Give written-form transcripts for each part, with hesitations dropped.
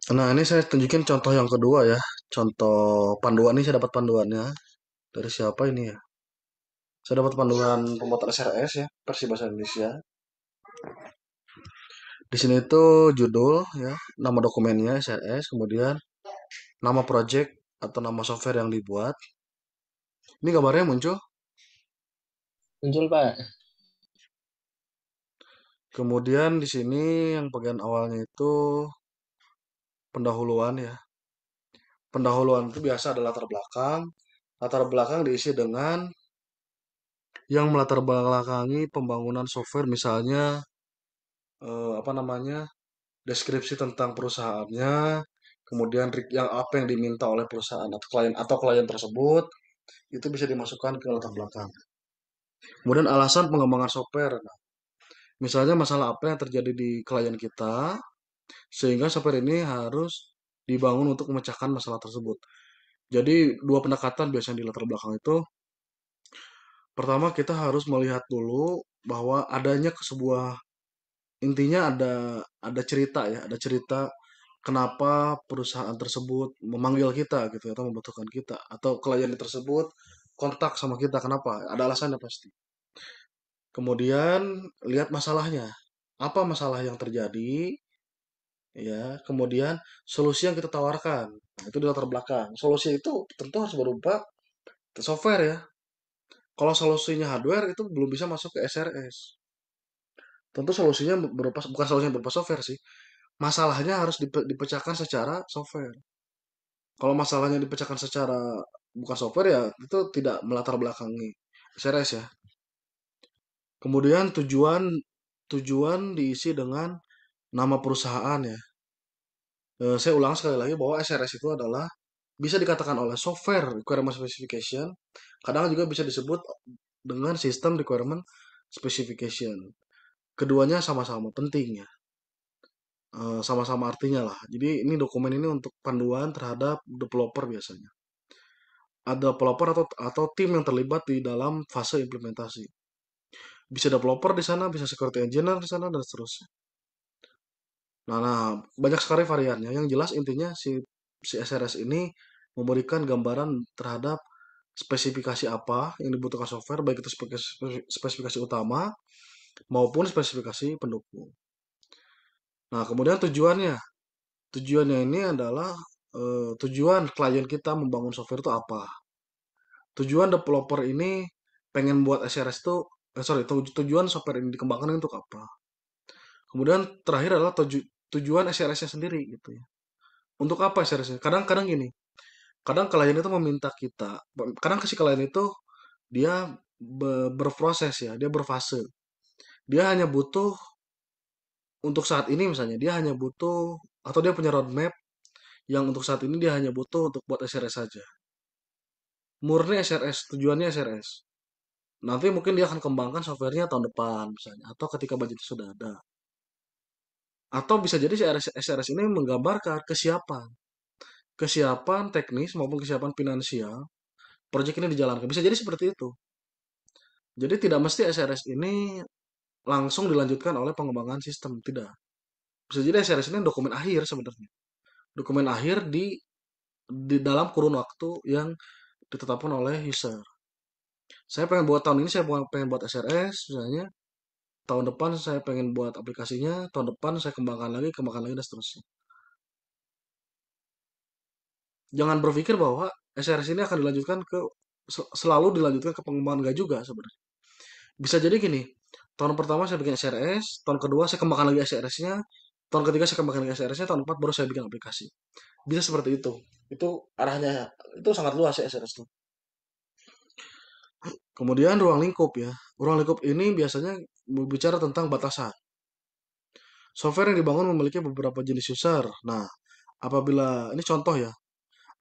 Nah, ini saya tunjukin contoh yang kedua ya. Contoh panduan ini saya dapat panduannya dari siapa ini ya? Saya dapat panduan pembuatan SRS ya, versi bahasa Indonesia. Di sini itu judul ya, nama dokumennya SRS, kemudian nama project atau nama software yang dibuat. Ini gambarnya muncul. Muncul, Pak. Kemudian di sini yang bagian awalnya itu pendahuluan ya. Pendahuluan itu biasa ada latar belakang. Latar belakang diisi dengan yang melatar belakangi pembangunan software, misalnya apa namanya, deskripsi tentang perusahaannya, kemudian yang apa yang diminta oleh perusahaan atau klien tersebut itu bisa dimasukkan ke latar belakang. Kemudian alasan pengembangan software. Nah, misalnya masalah apa yang terjadi di klien kita sehingga software ini harus dibangun untuk memecahkan masalah tersebut. Jadi dua pendekatan biasanya di latar belakang itu. Pertama kita harus melihat dulu bahwa adanya ke sebuah intinya ada cerita ya, ada cerita kenapa perusahaan tersebut memanggil kita gitu atau membutuhkan kita atau klien tersebut kontak sama kita kenapa? Ada alasannya pasti. Kemudian lihat masalahnya. Apa masalah yang terjadi? Ya, kemudian solusi yang kita tawarkan. Nah, itu di latar belakang. Solusi itu tentu harus berupa software ya. Kalau solusinya hardware itu belum bisa masuk ke SRS. Tentu solusinya berupa bukan solusinya berupa software sih. Masalahnya harus dipecahkan secara software. Kalau masalahnya dipecahkan secara bukan software ya itu tidak melatar belakangi SRS ya. Kemudian tujuan tujuan diisi dengan nama perusahaan ya. Saya ulang sekali lagi bahwa SRS itu adalah bisa dikatakan oleh software requirement specification, kadang juga bisa disebut dengan sistem requirement specification. Keduanya sama-sama penting ya. Sama-sama artinya lah. Jadi ini dokumen ini untuk panduan terhadap developer biasanya. Ada developer atau tim yang terlibat di dalam fase implementasi. Bisa developer di sana, bisa security engineer di sana dan seterusnya. Nah, banyak sekali variannya. Yang jelas intinya si SRS ini memberikan gambaran terhadap spesifikasi apa yang dibutuhkan software, baik itu spesifikasi utama maupun spesifikasi pendukung. Nah, kemudian tujuannya. Tujuannya ini adalah tujuan klien kita membangun software itu apa. Tujuan developer ini pengen buat SRS itu, tujuan software ini dikembangkan untuk apa. Kemudian terakhir adalah tujuan SRS-nya sendiri gitu ya. Untuk apa SRS-nya? Kadang-kadang gini, kadang klien itu meminta kita, kadang si klien itu dia berproses ya, dia berfase. Dia hanya butuh untuk saat ini misalnya, dia hanya butuh atau dia punya roadmap yang untuk saat ini dia hanya butuh untuk buat SRS saja. Murni SRS, tujuannya SRS. Nanti mungkin dia akan kembangkan softwarenya tahun depan misalnya, atau ketika budget sudah ada. Atau bisa jadi si SRS ini menggambarkan kesiapan. Kesiapan teknis maupun kesiapan finansial proyek ini dijalankan. Bisa jadi seperti itu. Jadi tidak mesti SRS ini langsung dilanjutkan oleh pengembangan sistem, tidak. Bisa jadi SRS ini dokumen akhir sebenarnya. Dokumen akhir di dalam kurun waktu yang ditetapkan oleh user. Saya pengen buat tahun ini, saya pengen buat SRS misalnya. Tahun depan saya pengen buat aplikasinya, tahun depan saya kembangkan lagi dan seterusnya. Jangan berpikir bahwa SRS ini akan dilanjutkan selalu dilanjutkan ke pengembangan, enggak juga sebenarnya. Bisa jadi gini, tahun pertama saya bikin SRS, tahun kedua saya kembangkan lagi SRS-nya, tahun ketiga saya kembangkan lagi SRS-nya, tahun keempat baru saya bikin aplikasi. Bisa seperti itu. Itu arahnya, itu sangat luas ya SRS itu. Kemudian ruang lingkup ya. Ruang lingkup ini biasanya berbicara tentang batasan. Software yang dibangun memiliki beberapa jenis user. Nah, apabila ini contoh ya,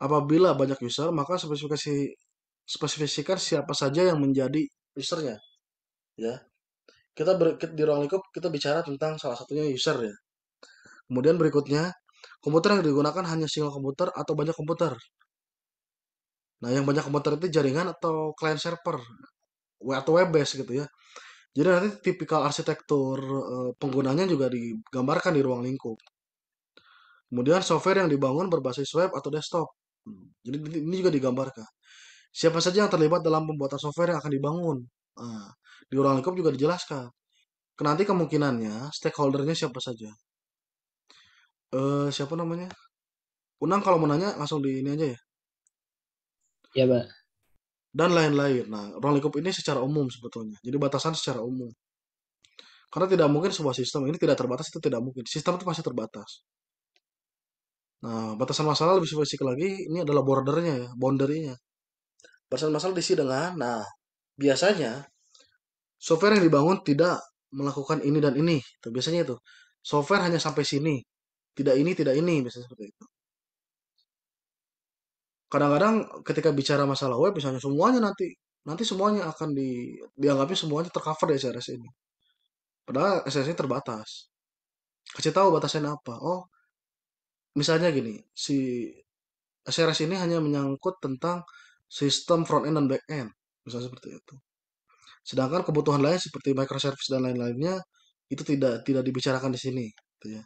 apabila banyak user, maka spesifikasikan siapa saja yang menjadi usernya. Ya, di ruang lingkup kita bicara tentang salah satunya user ya. Kemudian berikutnya, komputer yang digunakan hanya single komputer atau banyak komputer. Nah, yang banyak komputer itu jaringan atau client server. atau web based gitu ya. Jadi nanti tipikal arsitektur penggunanya juga digambarkan di ruang lingkup. Kemudian software yang dibangun berbasis web atau desktop. Jadi ini juga digambarkan. Siapa saja yang terlibat dalam pembuatan software yang akan dibangun. Nah, di ruang lingkup juga dijelaskan. Nanti kemungkinannya stakeholdernya siapa saja. Siapa namanya? Unang kalau mau nanya langsung di ini aja ya. Ya, Pak. Dan lain-lain. Nah, ruang lingkup ini secara umum sebetulnya. Jadi batasan secara umum. Karena tidak mungkin sebuah sistem ini tidak terbatas itu tidak mungkin. Sistem itu pasti terbatas. Nah, batasan masalah lebih spesifik lagi ini adalah bordernya ya, boundary-nya. Batasan masalah diisi dengan, nah biasanya software yang dibangun tidak melakukan ini dan ini. Tuh, biasanya itu. Software hanya sampai sini. Tidak ini, biasanya seperti itu. Kadang-kadang ketika bicara masalah web, misalnya semuanya nanti semuanya akan dianggapnya semuanya tercover di SRS ini. Padahal SRS ini terbatas. Kasih tahu batasnya apa. Oh, misalnya gini, si SRS ini hanya menyangkut tentang sistem front end dan back end, misalnya seperti itu. Sedangkan kebutuhan lain seperti microservice dan lain-lainnya itu tidak dibicarakan di sini, gitu ya.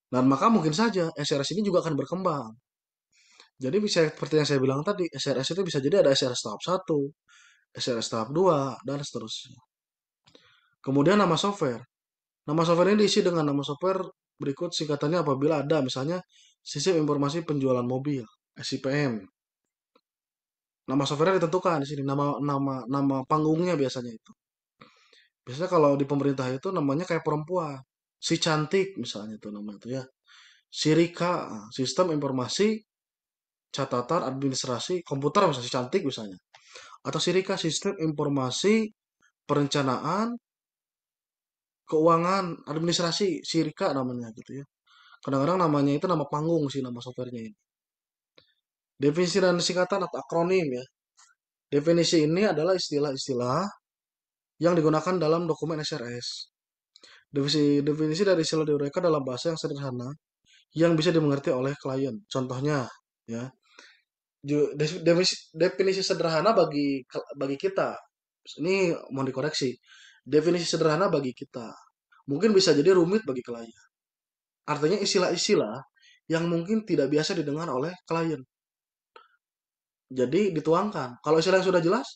Dan maka mungkin saja SRS ini juga akan berkembang. Jadi bisa seperti yang saya bilang tadi, SRS itu bisa jadi ada SRS tahap 1, SRS tahap 2, dan seterusnya. Kemudian nama software. Nama software ini diisi dengan nama software berikut singkatannya apabila ada misalnya sistem informasi penjualan mobil, SIPM. Nama software ditentukan di sini, nama nama nama panggungnya biasanya itu. Biasanya kalau di pemerintah itu namanya kayak perempuan. Si cantik misalnya itu nama itu ya. Si Rika, sistem informasi catatan administrasi komputer misalnya si cantik misalnya. Atau si Rika sistem informasi perencanaan keuangan administrasi si Rika namanya gitu ya. Kadang-kadang namanya itu nama panggung sih nama softwarenya ini. Definisi dan singkatan atau akronim ya. Definisi ini adalah istilah-istilah yang digunakan dalam dokumen SRS. Definisi dari istilah diuraikan dalam bahasa yang sederhana yang bisa dimengerti oleh klien. Contohnya, ya, definisi sederhana bagi kita. Ini mau dikoreksi. Definisi sederhana bagi kita. Mungkin bisa jadi rumit bagi klien. Artinya istilah-istilah yang mungkin tidak biasa didengar oleh klien. Jadi dituangkan. Kalau istilah yang sudah jelas,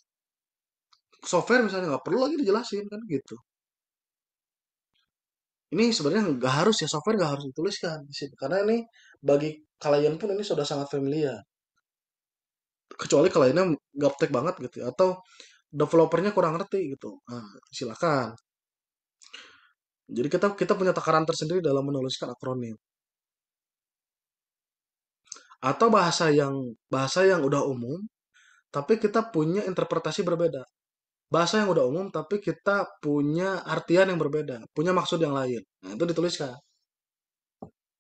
software misalnya nggak perlu lagi dijelasin kan gitu. Ini sebenarnya nggak harus ya software nggak harus dituliskan di sini karena ini bagi klien pun ini sudah sangat familiar. Kecuali kliennya gaptek banget gitu ya, atau developernya kurang ngerti gitu. Nah, silakan. Jadi kita kita punya takaran tersendiri dalam menuliskan akronim. Atau bahasa yang udah umum, tapi kita punya interpretasi berbeda. Bahasa yang udah umum, tapi kita punya artian yang berbeda, punya maksud yang lain. Nah, itu dituliskan.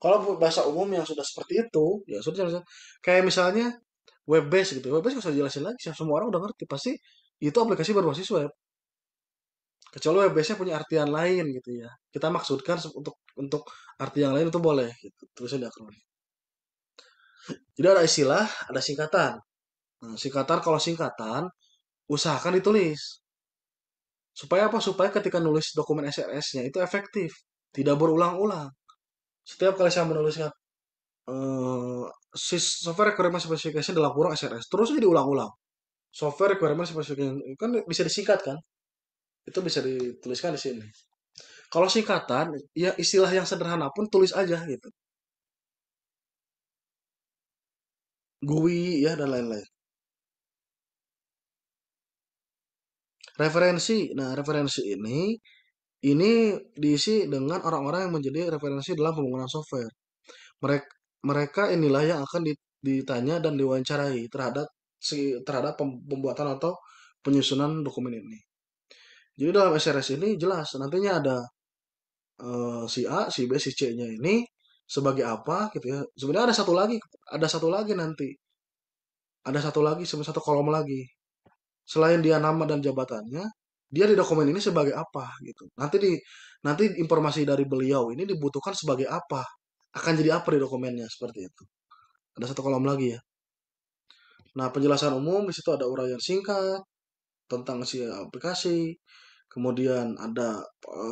Kalau bahasa umum yang sudah seperti itu, ya sudah jelas. Kayak misalnya web base gitu. Web base nggak usah jelasin lagi, semua orang udah ngerti. Pasti itu aplikasi berbasis web. Kecuali web base-nya punya artian lain gitu ya. Kita maksudkan untuk arti yang lain itu boleh gitu. Tulisnya di akronim. Jadi ada istilah, ada singkatan. Nah, singkatan kalau singkatan usahakan ditulis. Supaya apa? Supaya ketika nulis dokumen SRS-nya itu efektif, tidak berulang-ulang. Setiap kali saya menuliskan eh, software requirement specification dalam kurung SRS, terus aja diulang-ulang. Software requirement specification kan bisa disingkat kan? Itu bisa dituliskan di sini. Kalau singkatan, ya istilah yang sederhana pun tulis aja gitu. GUI ya dan lain-lain. Referensi. Nah, referensi ini diisi dengan orang-orang yang menjadi referensi dalam pembangunan software. Mereka mereka inilah yang akan ditanya dan diwawancarai terhadap pembuatan atau penyusunan dokumen ini. Jadi dalam SRS ini jelas nantinya ada si A, si B, si C-nya ini sebagai apa gitu ya. Sebenarnya ada satu lagi nanti. Ada satu lagi, satu kolom lagi. Selain dia nama dan jabatannya, dia di dokumen ini sebagai apa gitu. Nanti informasi dari beliau ini dibutuhkan sebagai apa? Akan jadi apa di dokumennya seperti itu. Ada satu kolom lagi ya. Nah, penjelasan umum di situ ada uraian singkat, tentang si aplikasi, kemudian ada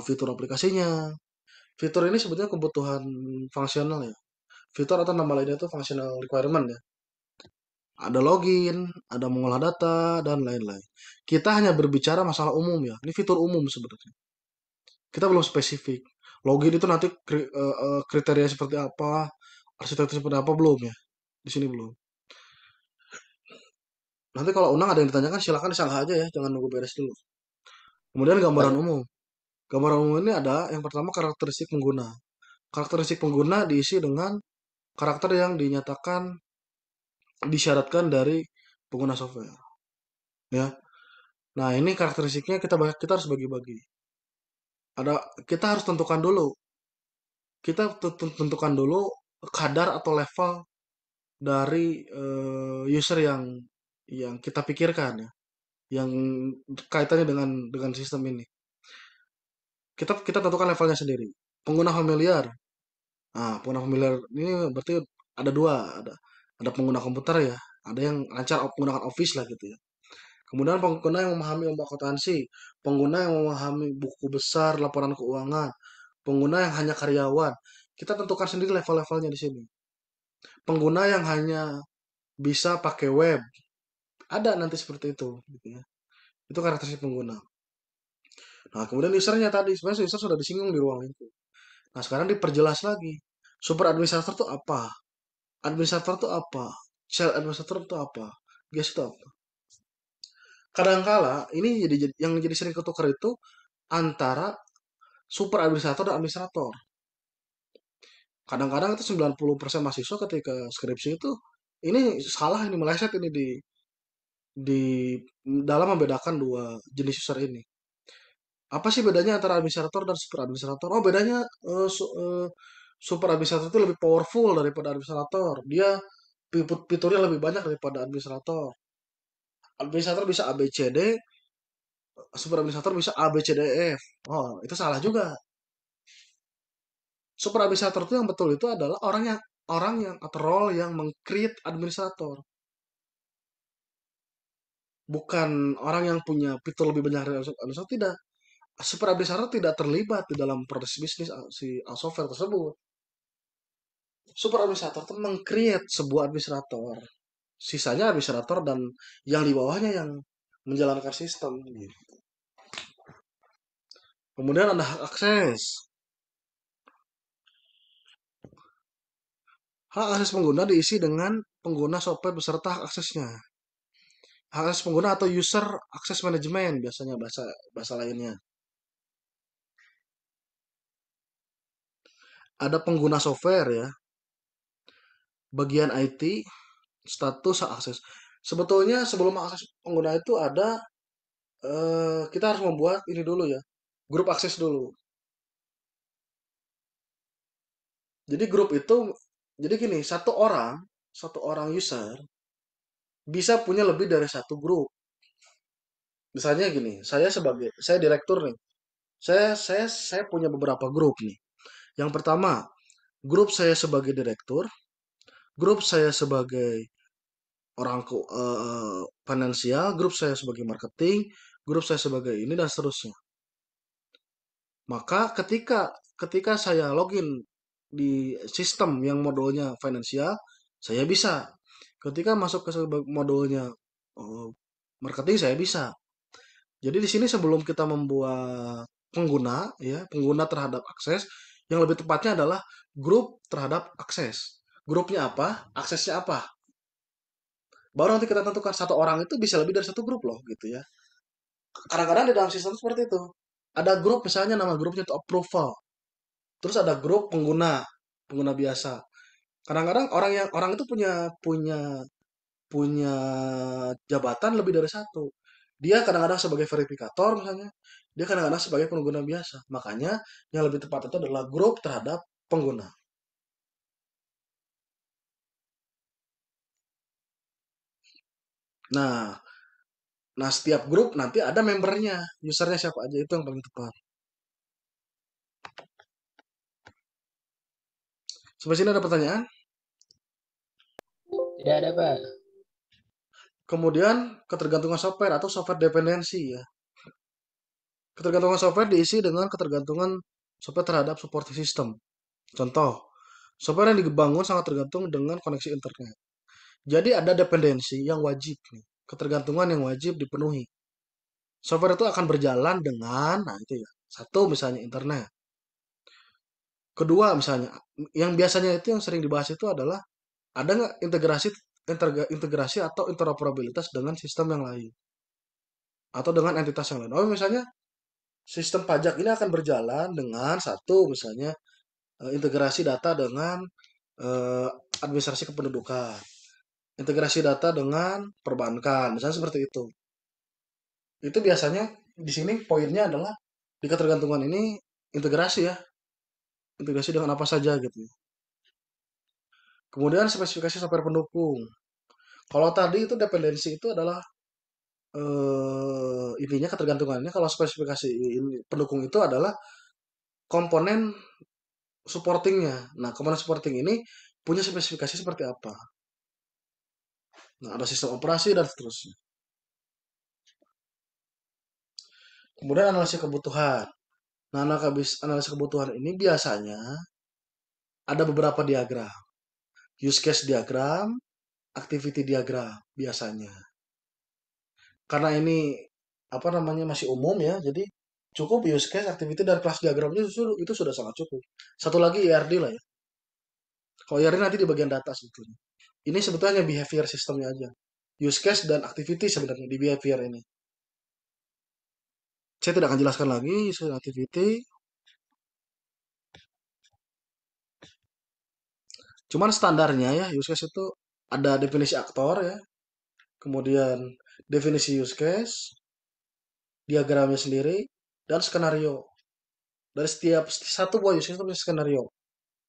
fitur aplikasinya. Fitur ini sebetulnya kebutuhan fungsional ya. Fitur atau nama lainnya itu functional requirement ya. Ada login, ada mengolah data, dan lain-lain. Kita hanya berbicara masalah umum ya. Ini fitur umum sebetulnya. Kita belum spesifik. Login itu nanti kriteria seperti apa, arsitektur seperti apa belum ya. Di sini belum. Nanti kalau Unang ada yang ditanyakan silakan disanggah aja ya, jangan nunggu beres dulu. Kemudian gambaran Baik. umum. Gambaran umum ini ada yang pertama karakteristik pengguna. Karakteristik pengguna diisi dengan karakter yang dinyatakan disyaratkan dari pengguna software ya. Nah, ini karakteristiknya kita harus bagi-bagi. Ada kita harus tentukan dulu. Kita tentukan dulu kadar atau level dari user yang kita pikirkan ya, yang kaitannya dengan sistem ini. Kita tentukan levelnya sendiri. Pengguna familiar. Nah, pengguna familiar ini berarti ada dua, ada pengguna komputer ya, ada yang lancar menggunakan Office lah gitu ya. Kemudian pengguna yang memahami akuntansi, pengguna yang memahami buku besar, laporan keuangan, pengguna yang hanya karyawan. Kita tentukan sendiri level-levelnya di sini. Pengguna yang hanya bisa pakai web, ada nanti seperti itu, gitu ya. Itu karakteristik pengguna. Nah, kemudian usernya tadi, sebenarnya user sudah disinggung di ruang itu. Nah, sekarang diperjelas lagi. Super administrator itu apa? Administrator itu apa? Shell administrator itu apa? Guys itu apa? Kadangkala ini yang jadi sering ketukar itu antara super administrator dan administrator. Kadang-kadang itu 90% mahasiswa ketika skripsi itu ini salah, ini meleset ini di dalam membedakan dua jenis user ini. Apa sih bedanya antara administrator dan super administrator? Oh, bedanya super administrator itu lebih powerful daripada administrator. Dia fiturnya lebih banyak daripada administrator. Administrator bisa A B C D, super administrator bisa A B C D E F. Oh, itu salah juga. Super administrator itu yang betul itu adalah orang yang atau role yang meng-create administrator. Bukan orang yang punya fitur lebih banyak dari administrator, tidak. Super administrator tidak terlibat di dalam proses bisnis si software tersebut. Super administrator itu meng-create sebuah administrator. Sisanya administrator dan yang di bawahnya yang menjalankan sistem. Kemudian ada hak akses. Hak akses pengguna diisi dengan pengguna software beserta hak aksesnya. Hak akses pengguna atau user access management biasanya bahasa bahasa lainnya. Ada pengguna software ya, bagian IT, status hak akses. Sebetulnya sebelum hak akses pengguna itu ada kita harus membuat ini dulu ya, grup akses dulu. Jadi grup itu jadi gini, satu orang user bisa punya lebih dari satu grup. Misalnya gini, saya direktur nih. Saya punya beberapa grup nih. Yang pertama, grup saya sebagai direktur, grup saya sebagai orang finansial, grup saya sebagai marketing, grup saya sebagai ini dan seterusnya. Maka ketika ketika saya login di sistem yang modulnya finansial, saya bisa. Ketika masuk ke modulnya eh, marketing, saya bisa. Jadi di sini sebelum kita membuat pengguna, ya pengguna terhadap akses, yang lebih tepatnya adalah grup terhadap akses. Grupnya apa? Aksesnya apa? Baru nanti kita tentukan satu orang itu bisa lebih dari satu grup loh, gitu ya. Kadang-kadang di dalam sistem seperti itu. Ada grup misalnya nama grupnya itu approval. Terus ada grup pengguna, pengguna biasa. Kadang-kadang orang itu punya punya punya jabatan lebih dari satu. Dia kadang-kadang sebagai verifikator misalnya, dia kadang-kadang sebagai pengguna biasa. Makanya yang lebih tepat itu adalah grup terhadap pengguna. Nah, nah setiap grup nanti ada membernya, usernya siapa aja itu yang paling tepat. Sampai sini ada pertanyaan? Tidak ada, Pak. Kemudian ketergantungan software atau software dependency ya. Ketergantungan software diisi dengan ketergantungan software terhadap supporting system. Contoh, software yang dibangun sangat tergantung dengan koneksi internet. Jadi ada dependensi yang wajib nih, ketergantungan yang wajib dipenuhi. Software itu akan berjalan dengan, nah itu ya, satu misalnya internet. Kedua misalnya, yang biasanya itu yang sering dibahas itu adalah ada nggak integrasi atau interoperabilitas dengan sistem yang lain atau dengan entitas yang lain. Oh misalnya sistem pajak ini akan berjalan dengan satu misalnya integrasi data dengan eh, administrasi kependudukan, integrasi data dengan perbankan, misalnya seperti itu. Itu biasanya di sini poinnya adalah di ketergantungan ini integrasi ya, integrasi dengan apa saja gitu. Kemudian spesifikasi software pendukung. Kalau tadi itu dependensi itu adalah intinya ketergantungannya. Kalau spesifikasi pendukung itu adalah komponen supportingnya. Nah, komponen supporting ini punya spesifikasi seperti apa? Nah, ada sistem operasi dan seterusnya. Kemudian analisis kebutuhan. Nah, analisis kebutuhan ini biasanya ada beberapa diagram. Use case diagram, activity diagram biasanya. Karena ini apa namanya masih umum ya, jadi cukup use case, activity dan kelas diagramnya itu sudah sangat cukup. Satu lagi IRD lah ya. Kalau IRD nanti di bagian data sebetulnya. Ini sebetulnya behavior sistemnya aja. Use case dan activity sebenarnya di behavior ini. Saya tidak akan jelaskan lagi use case dan activity. Cuman standarnya ya use case itu ada definisi aktor ya, kemudian definisi use case, diagramnya sendiri, dan skenario. Dari setiap satu buah use case itu punya skenario.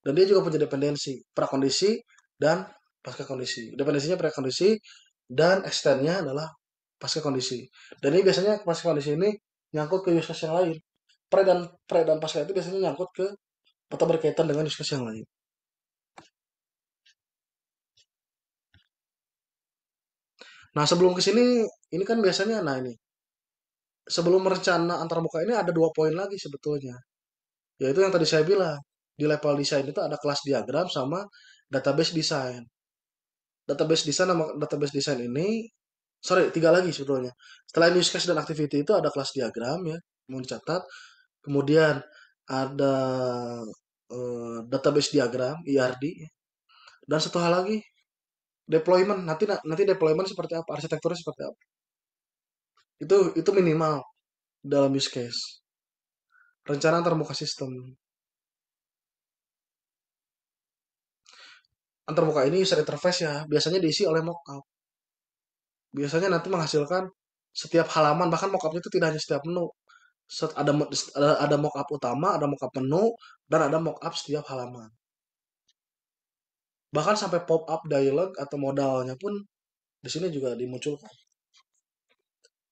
Dan dia juga punya dependensi, prakondisi dan pasca kondisi. Dependensinya prakondisi dan extendnya adalah pasca kondisi. Dan ini biasanya pasca kondisi ini nyangkut ke use case yang lain. Pre dan pasca itu biasanya nyangkut ke atau berkaitan dengan use case yang lain. Nah sebelum ke sini, ini kan biasanya, nah ini sebelum merencana antarmuka ini ada dua poin lagi sebetulnya. Yaitu yang tadi saya bilang, di level desain itu ada kelas diagram sama database design. Database design ini, sorry, tiga lagi sebetulnya. Selain use case dan activity itu ada kelas diagram ya, mau dicatat. Kemudian ada database diagram, ERD. Dan satu hal lagi, deployment. Nanti deployment seperti apa, arsitekturnya seperti apa. Itu minimal dalam use case. Rencana antarmuka sistem. Antarmuka ini user interface ya, biasanya diisi oleh mockup. Biasanya nanti menghasilkan setiap halaman, bahkan mockupnya itu tidak hanya setiap menu. Ada mockup utama, ada mockup menu, dan ada mockup setiap halaman. Bahkan sampai pop-up dialog atau modalnya pun di sini juga dimunculkan.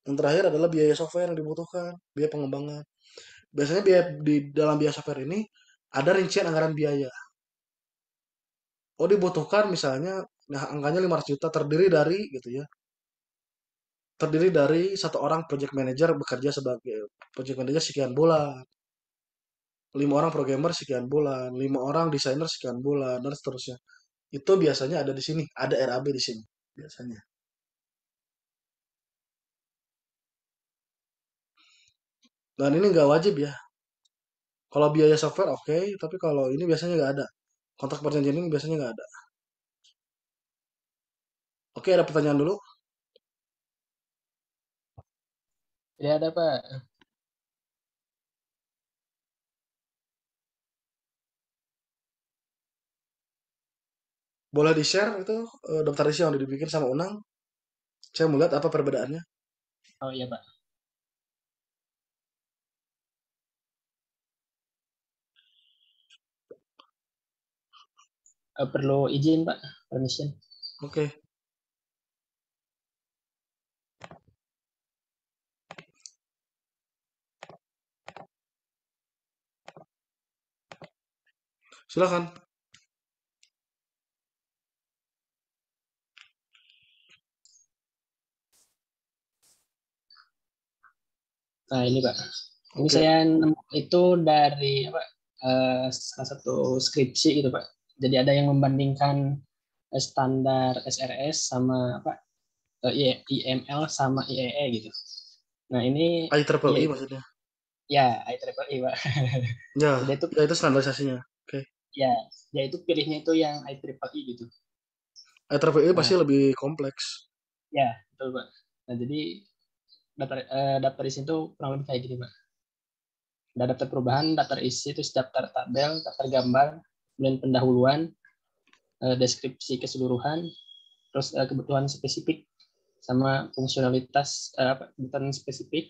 Yang terakhir adalah biaya software yang dibutuhkan, biaya pengembangan. Biasanya di dalam biaya software ini ada rincian anggaran biaya. Oh dibutuhkan misalnya, nah angkanya 500 juta terdiri dari satu orang project manager bekerja sebagai project manager sekian bulan, 5 orang programmer sekian bulan, 5 orang desainer sekian bulan, dan seterusnya. Itu biasanya ada di sini, ada RAB di sini biasanya. Dan ini nggak wajib ya. Kalau biaya software oke, tapi kalau ini biasanya nggak ada. Kontrak perjanjian ini biasanya nggak ada. Oke, ada pertanyaan dulu. Tidak ada, Pak. Boleh di-share itu daftar isi yang udah dibikin sama Unang. Saya mau lihat apa perbedaannya. Oh iya, Pak. Perlu izin, Pak. Permission. Oke, silakan. Nah, ini Pak. Ini Oke, saya nemu itu dari apa? Salah satu skripsi gitu Pak. Jadi ada yang membandingkan standar SRS sama apa? IML sama IEE gitu. Nah, ini ya IEEE maksudnya. ya IEEE Pak. Ya, Jadi itu ya itu standarisasinya. Oke. ya ya itu pilihnya itu yang IEEE gitu. IEEE Nah, pasti lebih kompleks. ya betul Pak. Nah, jadi daftar isi itu kurang lebih kayak gini Pak. Ada daftar perubahan, daftar isi, terus daftar tabel, daftar gambar, kemudian pendahuluan, deskripsi keseluruhan, terus kebutuhan spesifik, sama fungsionalitas kebutuhan spesifik,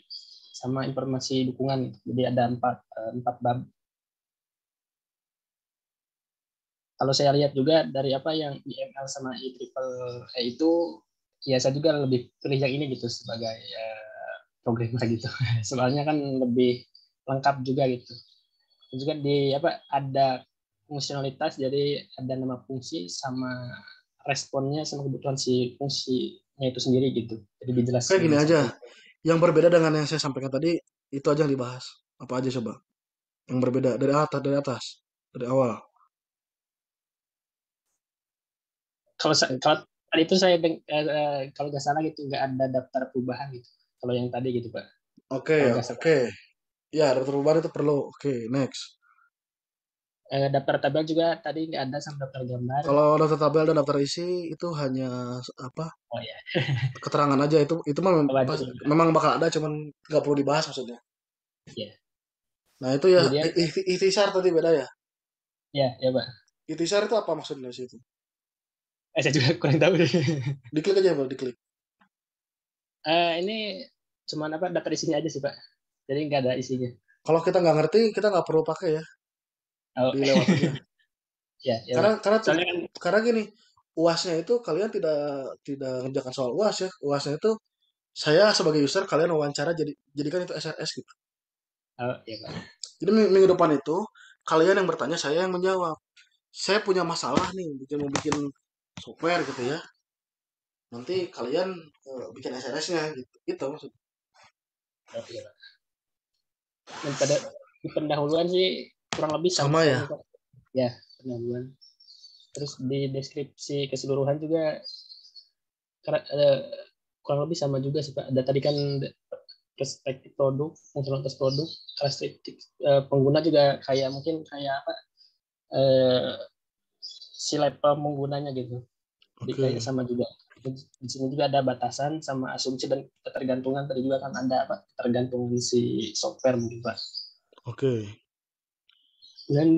sama informasi dukungan. Jadi ada empat bab. Kalau saya lihat juga dari apa yang IML sama IEEE itu, ya saya juga lebih pilih yang ini gitu sebagai programmer gitu. Soalnya kan lebih lengkap juga gitu. Dan juga di apa ada fungsionalitas, jadi ada nama fungsi sama responnya sama kebutuhan si fungsinya itu sendiri gitu. Jadi Kayak dijelasin gini aja. satu. Yang berbeda dengan yang saya sampaikan tadi, itu aja yang dibahas. Apa aja coba? Yang berbeda dari awal. Kalau tadi itu saya kalau nggak salah gitu nggak ada daftar perubahan gitu. Kalau yang tadi gitu Pak. Oke, Kalau nggak salah. oke. Ya, daftar perubahan itu perlu. Oke, next. Daftar tabel juga tadi nggak ada sama daftar gambar. Kalau daftar tabel dan daftar isi itu hanya apa? Oh ya, Keterangan aja itu mah wajar juga. memang bakal ada cuman nggak perlu dibahas maksudnya. Ya. Nah, itu ya Kemudian ikhtisar tadi beda ya. ya ya Pak. Ikhtisar itu apa maksudnya sih itu? Saya juga kurang tahu deh. Diklik aja, Bang, diklik. Ini cuman apa daftar isinya aja sih Pak. Jadi nggak ada isinya. Kalau kita nggak ngerti, kita nggak perlu pakai ya, Oh, dilewat aja. ya ya Karena Pak. karena tuh Soalnya kan karena gini, UASnya itu kalian tidak ngerjakan soal UAS ya. UASnya itu saya sebagai user kalian wawancara jadikan itu SRS gitu. oh ya Pak. Jadi minggu depan itu kalian yang bertanya, saya yang menjawab. Saya punya masalah nih mau bikin software gitu ya. Nanti kalian bikin SRS-nya gitu. Itu maksudnya. Oh iya Pak. Dan pada di pendahuluan sih kurang lebih sama Sama kayaknya ya. Pak. Ya, pendahuluan. Terus di deskripsi keseluruhan juga eh, kurang lebih sama juga sih Pak. Ada tadi kan perspektif produk, fungsionalitas produk, karakteristik pengguna juga kayak mungkin kayak apa eh, si level penggunanya gitu. Jadi kayak Oke. sama juga. Di sini juga ada batasan sama asumsi dan ketergantungan. Tadi juga kan ada apa ketergantungan si software mungkin Pak. Oke. Dan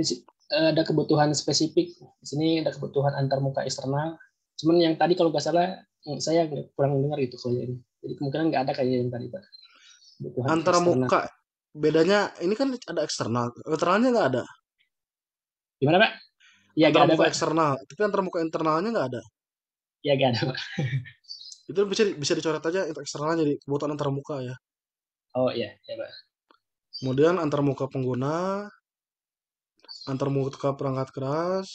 ada kebutuhan spesifik. Di sini ada kebutuhan antarmuka eksternal. Cuman yang tadi kalau nggak salah saya kurang dengar gitu kalau ini. Jadi kemungkinan nggak ada kayak yang tadi Pak. Kebutuhan Antara eksternal. muka bedanya ini kan ada eksternal. Internalnya nggak ada. Gimana Pak? Iya Antara nggak ada muka Pak. eksternal, tapi antara muka internalnya nggak ada. Iya nggak ada Pak. Itu bisa dicoret aja itu eksternalnya jadi kebutuhan antar muka ya. Oh iya, ya Pak. Kemudian antar muka pengguna, antar muka perangkat keras,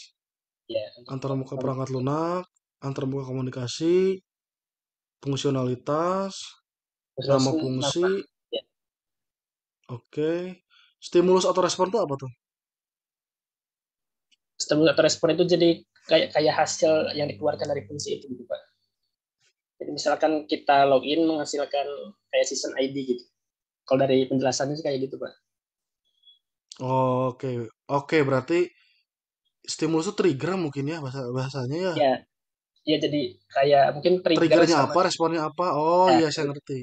Ya, antar muka perangkat lunak, antar muka komunikasi, fungsionalitas, terus nama nama fungsi, ya, oke. Stimulus atau respon itu apa tuh? stimulator respon itu jadi kayak kayak hasil yang dikeluarkan dari fungsi itu gitu Pak. Jadi misalkan kita login menghasilkan kayak season ID gitu. Kalau dari penjelasannya sih kayak gitu Pak. Oke, oke berarti stimulus itu trigger mungkin ya bahasanya ya. Ya, ya jadi kayak mungkin trigger Triggernya sama apa, responnya apa? Oh ya, iya saya ngerti.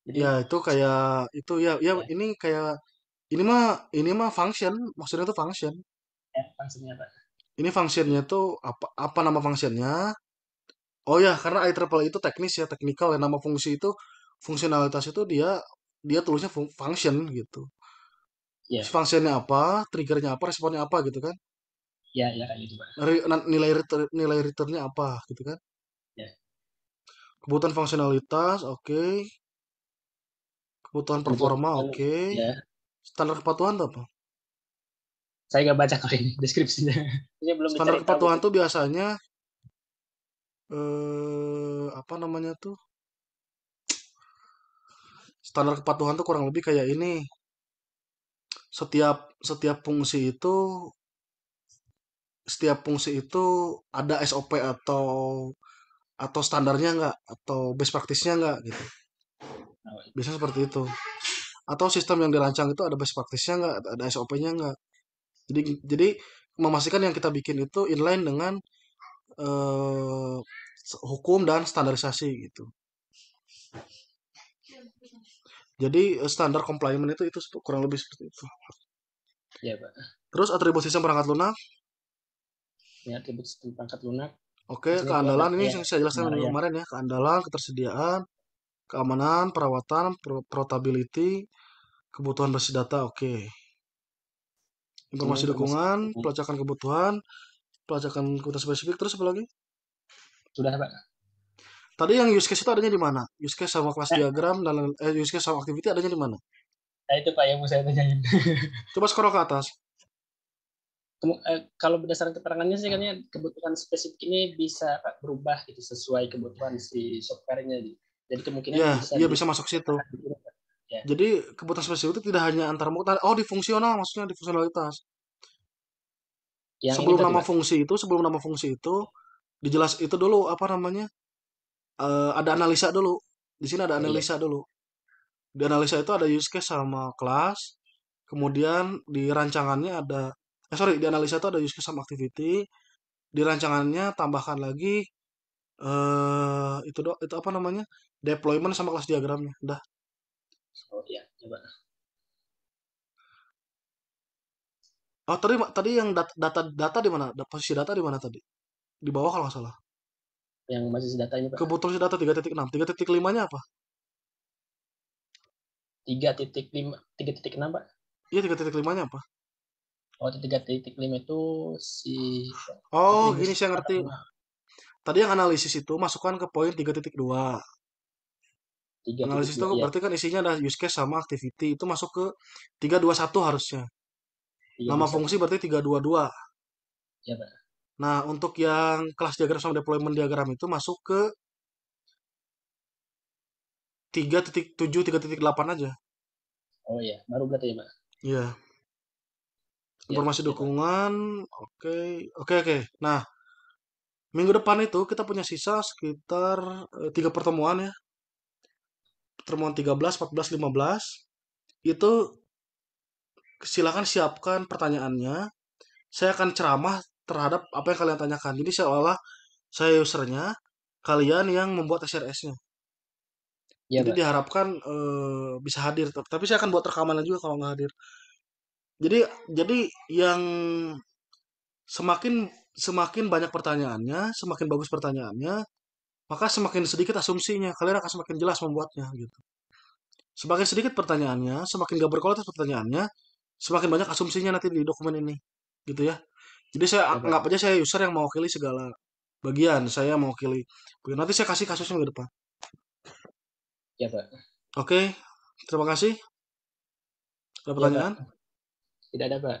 Ya jadi itu kayak itu ya ya ya, ini kayak ini mah ini mah function maksudnya itu function. ya maksudnya Pak. Ini functionnya tuh apa nama functionnya? Oh ya karena IEEE itu teknis ya teknikal ya nama fungsi itu fungsionalitas itu dia dia tulisnya function gitu. Ya, Functionnya apa, triggernya apa, responnya apa gitu kan? ya, ya kayak gitu Pak. Nilai returnnya apa gitu kan? Ya, Kebutuhan fungsionalitas oke. Kebutuhan performa kebutuhan oke. ya. Standar kepatuhan tuh apa? Saya nggak baca kalau ini deskripsinya. Ini belum Standar dicari tahu kepatuhan gitu. tuh biasanya apa namanya tuh? Standar kepatuhan tuh kurang lebih kayak ini. Setiap setiap fungsi itu setiap fungsi itu ada SOP atau standarnya nggak atau best practice-nya nggak gitu. Oh, Biasanya seperti itu. Atau sistem yang dirancang itu ada best practice-nya nggak, ada SOP-nya nggak. Jadi memastikan yang kita bikin itu inline dengan eh, hukum dan standarisasi gitu. Jadi standar compliance itu kurang lebih seperti itu. iya Pak. Terus atribut sistem perangkat lunak. Ini atribut sistem perangkat lunak. Oke, Di sini tuh ada keandalan ini kayak yang saya jelaskan minggu skenario. kemarin ya. Keandalan, ketersediaan, keamanan, perawatan, portability, kebutuhan basis data. Oke. Di sini Informasi informasi dukungan, pelacakan kebutuhan, pelacakan kebutuhan spesifik. Terus apa lagi? sudah Pak. Tadi yang use case itu adanya di mana? Use case sama kelas Nah, diagram dan use case sama activity adanya di mana? nah itu Pak yang mau saya tanyain. Coba scroll ke atas. Kalau berdasarkan keterangannya sih katanya kebutuhan spesifik ini bisa Pak, berubah gitu sesuai kebutuhan si softwarenya gitu. Jadi kemungkinan Ya, bisa iya di bisa masuk situ. ya. Jadi kebutuhan spesifik itu tidak hanya antar muatan. Oh, di fungsional maksudnya di fungsionalitas. Yang ini berarti Pak. Sebelum nama fungsi itu dijelas itu dulu apa namanya? Ada analisa dulu. Di sini ada Oh iya. analisa dulu. Di analisa itu ada use case sama kelas. Kemudian di rancangannya ada di analisa itu ada use case sama activity. Di rancangannya tambahkan lagi itu apa namanya? Deployment sama kelas diagramnya. Udah. Oh iya, coba. Oh, tadi tadi yang data di mana? Posisi data di mana tadi? Di bawah kalau nggak salah. Yang basis data ini Pak. Kebutuhan data 3.6. 3.5-nya apa? 3.5, 3.6 Pak. Iya, 3.5-nya apa? Oh, 3.5 itu si Oh, gini atribusi saya perangkat ngerti. lunak. Tadi yang analisis itu masukkan ke poin 3.2. tiga titik Analisis itu dua ya. berarti kan isinya ada use case sama activity. Itu masuk ke 321 harusnya. tiga Nama dua satu fungsi berarti 322. Ya Pak. Nah, untuk yang kelas diagram sama deployment diagram itu masuk ke 3.7, 3.8 aja. Oh iya, baru berarti ya Pak. Iya, Siap, informasi siap Pak. dukungan. Oke, oke, oke. Nah, minggu depan itu kita punya sisa sekitar 3 pertemuan ya. Pertemuan 13, 14, 15. Itu silakan siapkan pertanyaannya. Saya akan ceramah terhadap apa yang kalian tanyakan. Jadi seolah saya usernya, kalian yang membuat SRS-nya. Iya Jadi Pak. diharapkan bisa hadir. Tapi saya akan buat rekaman juga kalau nggak hadir. Jadi jadi yang semakin semakin banyak pertanyaannya, semakin bagus pertanyaannya, maka semakin sedikit asumsinya. Kalian akan semakin jelas membuatnya gitu. Semakin sedikit pertanyaannya, semakin gak berkualitas pertanyaannya, semakin banyak asumsinya nanti di dokumen ini. Gitu ya. Jadi saya Ya anggap Pak. aja saya user yang mewakili segala bagian. Saya mewakili. Nanti saya kasih kasusnya ke depan. Ya Pak. Oke, terima kasih. Ada Ya pertanyaan? Pak. Tidak ada Pak.